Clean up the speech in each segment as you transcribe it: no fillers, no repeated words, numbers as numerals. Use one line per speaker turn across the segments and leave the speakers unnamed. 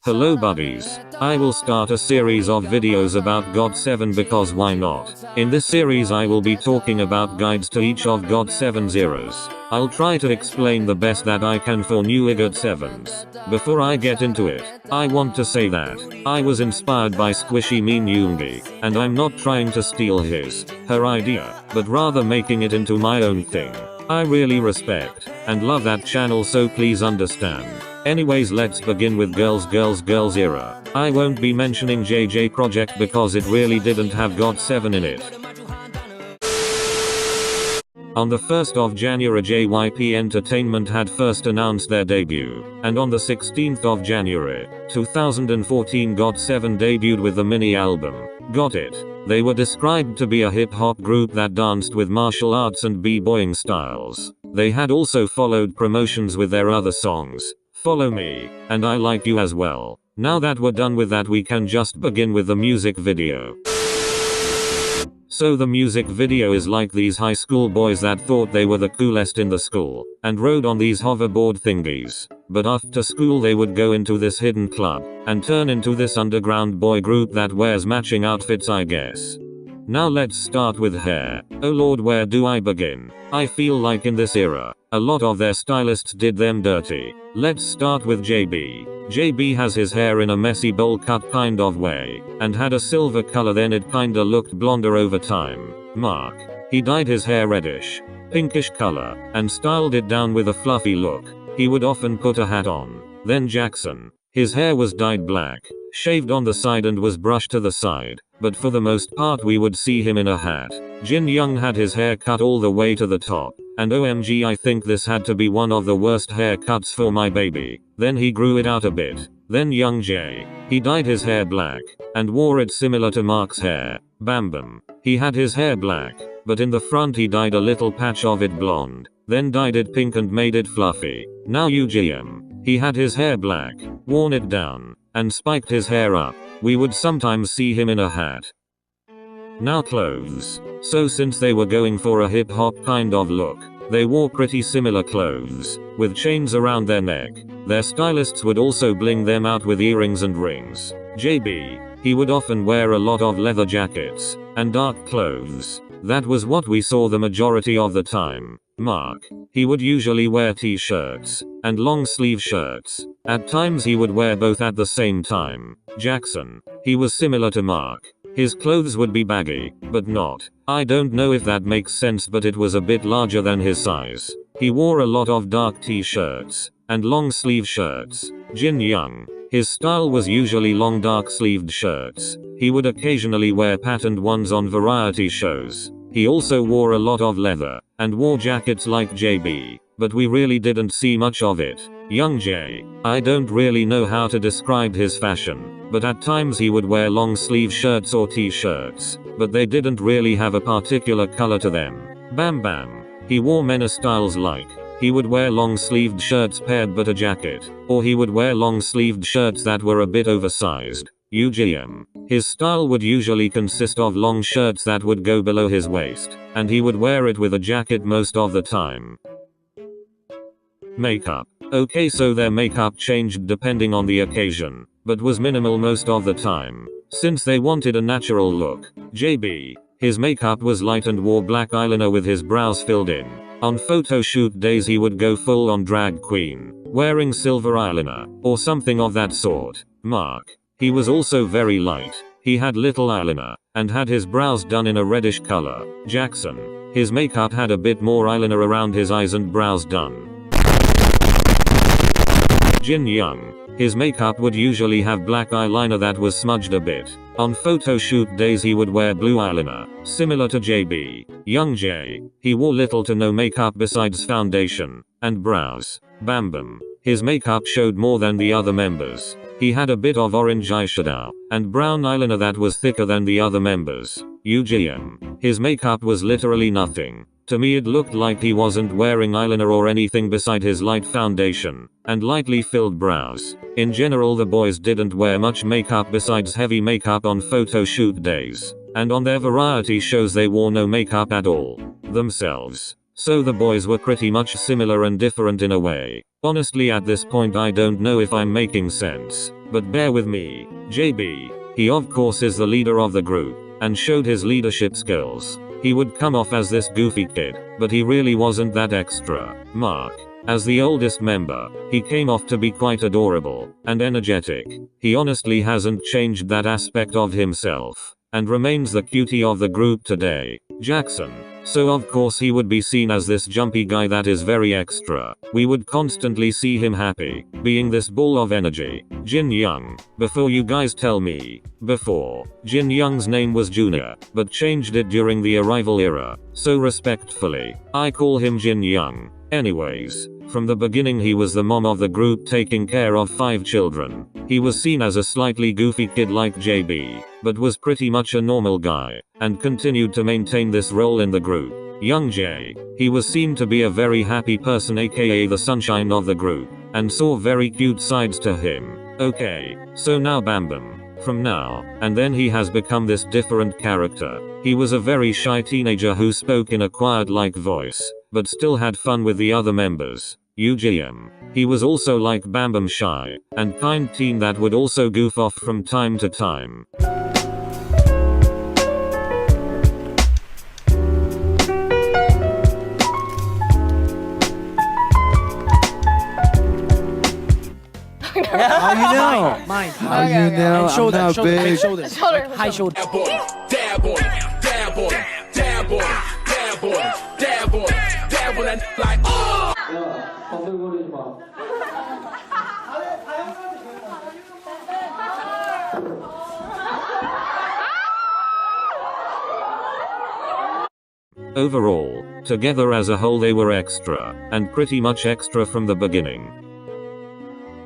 Hello buddies. I will start a series of videos about Got7 because why not? In this series I will be talking about guides to each of Got7's eras. I'll try to explain the best that I can for new Got7s. Before I get into it, I want to say that I was inspired by Squishy Mean Youngjae, and I'm not trying to steal her idea, but rather making it into my own thing. I really respect and love that channel, so please understand. Anyways, let's begin with Girls era. I won't be mentioning JJ project because it really didn't have Got7 in it. On the 1st of January JYP Entertainment had first announced their debut, and on the 16th of January, 2014 Got7 debuted with the mini album, Got It. They were described to be a hip-hop group that danced with martial arts and b-boying styles. They had also followed promotions with their other songs, Follow Me, and I Like You as well. Now that we're done with that, we can just begin with the music video. So the music video is like these high school boys that thought they were the coolest in the school, and rode on these hoverboard thingies. But after school they would go into this hidden club, and turn into this underground boy group that wears matching outfits, I guess. Now let's start with hair. Oh lord, where do I begin? I feel like in this era, a lot of their stylists did them dirty. Let's start with JB. JB has his hair in a messy bowl cut kind of way, and had a silver color, then it kinda looked blonder over time. Mark. He dyed his hair reddish, pinkish color, and styled it down with a fluffy look. He would often put a hat on. Then Jackson. His hair was dyed black, shaved on the side and was brushed to the side, but for the most part we would see him in a hat. Jin Young had his hair cut all the way to the top, and OMG, I think this had to be one of the worst haircuts for my baby. Then he grew it out a bit. Then Youngjae. He dyed his hair black, and wore it similar to Mark's hair. Bambam. He had his hair black, but in the front he dyed a little patch of it blonde, then dyed it pink and made it fluffy. Now Youngjae. He had his hair black, worn it down, and spiked his hair up. We would sometimes see him in a hat. Now clothes. So since they were going for a hip hop kind of look, they wore pretty similar clothes, with chains around their neck. Their stylists would also bling them out with earrings and rings. JB. He would often wear a lot of leather jackets, and dark clothes. That was what we saw the majority of the time. Mark. He would usually wear t-shirts, and long sleeve shirts. At times he would wear both at the same time. Jackson. He was similar to Mark. His clothes would be baggy, but not. I don't know if that makes sense, but it was a bit larger than his size. He wore a lot of dark t-shirts, and long sleeve shirts. Jin Young. His style was usually long dark sleeved shirts. He would occasionally wear patterned ones on variety shows. He also wore a lot of leather, and wore jackets like JB, but we really didn't see much of it. Youngjae. I don't really know how to describe his fashion, but at times he would wear long sleeve shirts or t-shirts, but they didn't really have a particular color to them. Bambam. He wore many styles, like he would wear long sleeved shirts paired but a jacket, or he would wear long sleeved shirts that were a bit oversized. Youngjae. His style would usually consist of long shirts that would go below his waist, and he would wear it with a jacket most of the time. Makeup. Okay, so their makeup changed depending on the occasion, but was minimal most of the time, since they wanted a natural look. JB. His makeup was light and wore black eyeliner with his brows filled in. On photo shoot days he would go full on drag queen, wearing silver eyeliner, or something of that sort. Mark. He was also very light. He had little eyeliner, and had his brows done in a reddish color. Jackson. His makeup had a bit more eyeliner around his eyes and brows done. Jin Young. His makeup would usually have black eyeliner that was smudged a bit. On photo shoot days he would wear blue eyeliner, similar to JB. Youngjae. He wore little to no makeup besides foundation, and brows. Bambam. His makeup showed more than the other members. He had a bit of orange eyeshadow, and brown eyeliner that was thicker than the other members. Youngjae. His makeup was literally nothing. To me it looked like he wasn't wearing eyeliner or anything beside his light foundation, and lightly filled brows. In general the boys didn't wear much makeup besides heavy makeup on photo shoot days, and on their variety shows they wore no makeup at all. Themselves. So the boys were pretty much similar and different in a way. Honestly at this point I don't know if I'm making sense, but bear with me. JB. He of course is the leader of the group, and showed his leadership skills. He would come off as this goofy kid, but he really wasn't that extra. Mark. As the oldest member, he came off to be quite adorable and energetic. He honestly hasn't changed that aspect of himself, and remains the cutie of the group today. Jackson. So of course he would be seen as this jumpy guy that is very extra. We would constantly see him happy, being this ball of energy. Jin Young. Before you guys tell me. Before, Jin Young's name was Junior, but changed it during the arrival era. So respectfully, I call him Jin Young. Anyways, from the beginning he was the mom of the group taking care of 5 children. He was seen as a slightly goofy kid like JB, but was pretty much a normal guy, and continued to maintain this role in the group. Youngjae. He was seen to be a very happy person aka the sunshine of the group, and saw very cute sides to him. Okay, so now Bambam. From now and then he has become this different character. He was a very shy teenager who spoke in a quiet-like voice, but still had fun with the other members. Youngjae. He was also like Bambam, shy and kind teen that would also goof off from time to time.
How you know? Mine.
How you know? I'm not big.
Shoulders. High shoulders.
Dab on him, dab on him, dab on him, dab on him, dab on him, dab on him, dab on that like oh.
Overall, together as a whole they were extra, and pretty much extra from the beginning.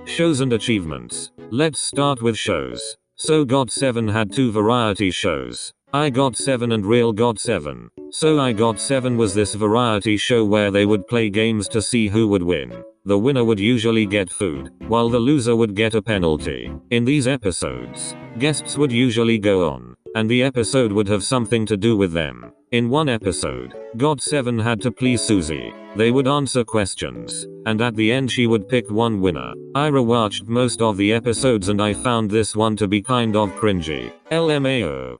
Shows and achievements. Let's start with shows. So Got7 had 2 variety shows. Got7 and Real Got7. So Got7 was this variety show where they would play games to see who would win. The winner would usually get food, while the loser would get a penalty. In these episodes, guests would usually go on, and the episode would have something to do with them. In one episode, Got7 had to please Susie. They would answer questions, and at the end she would pick one winner. I rewatched most of the episodes and I found this one to be kind of cringy. LMAO.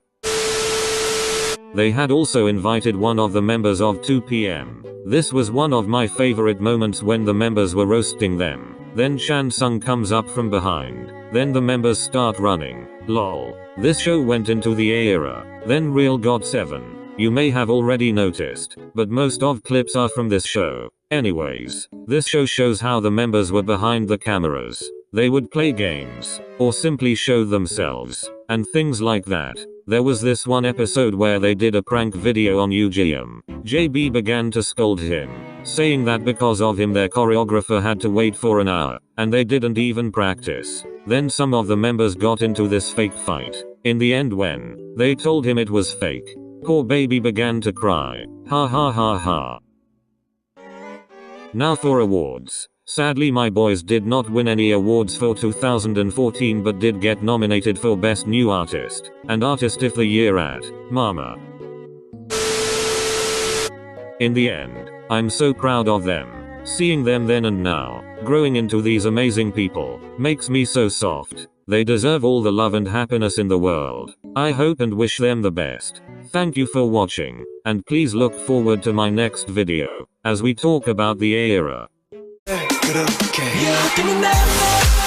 They had also invited one of the members of 2PM. This was one of my favorite moments when the members were roasting them. Then Chan Sung comes up from behind. Then the members start running. Lol. This show went into the A era. Then Real Got7. You may have already noticed, but most of clips are from this show. Anyways, this show shows how the members were behind the cameras. They would play games, or simply show themselves, and things like that. There was this one episode where they did a prank video on Youngjae. JB began to scold him, saying that because of him their choreographer had to wait for an hour, and they didn't even practice. Then some of the members got into this fake fight. In the end when they told him it was fake, poor baby began to cry. Ha ha ha ha. Now for awards. Sadly my boys did not win any awards for 2014 but did get nominated for Best New Artist and Artist of the Year at Mama. In the end, I'm so proud of them. Seeing them then and now, growing into these amazing people, makes me so soft. They deserve all the love and happiness in the world. I hope and wish them the best. Thank you for watching, and please look forward to my next video, as we talk about the era.
Yeah, give me that.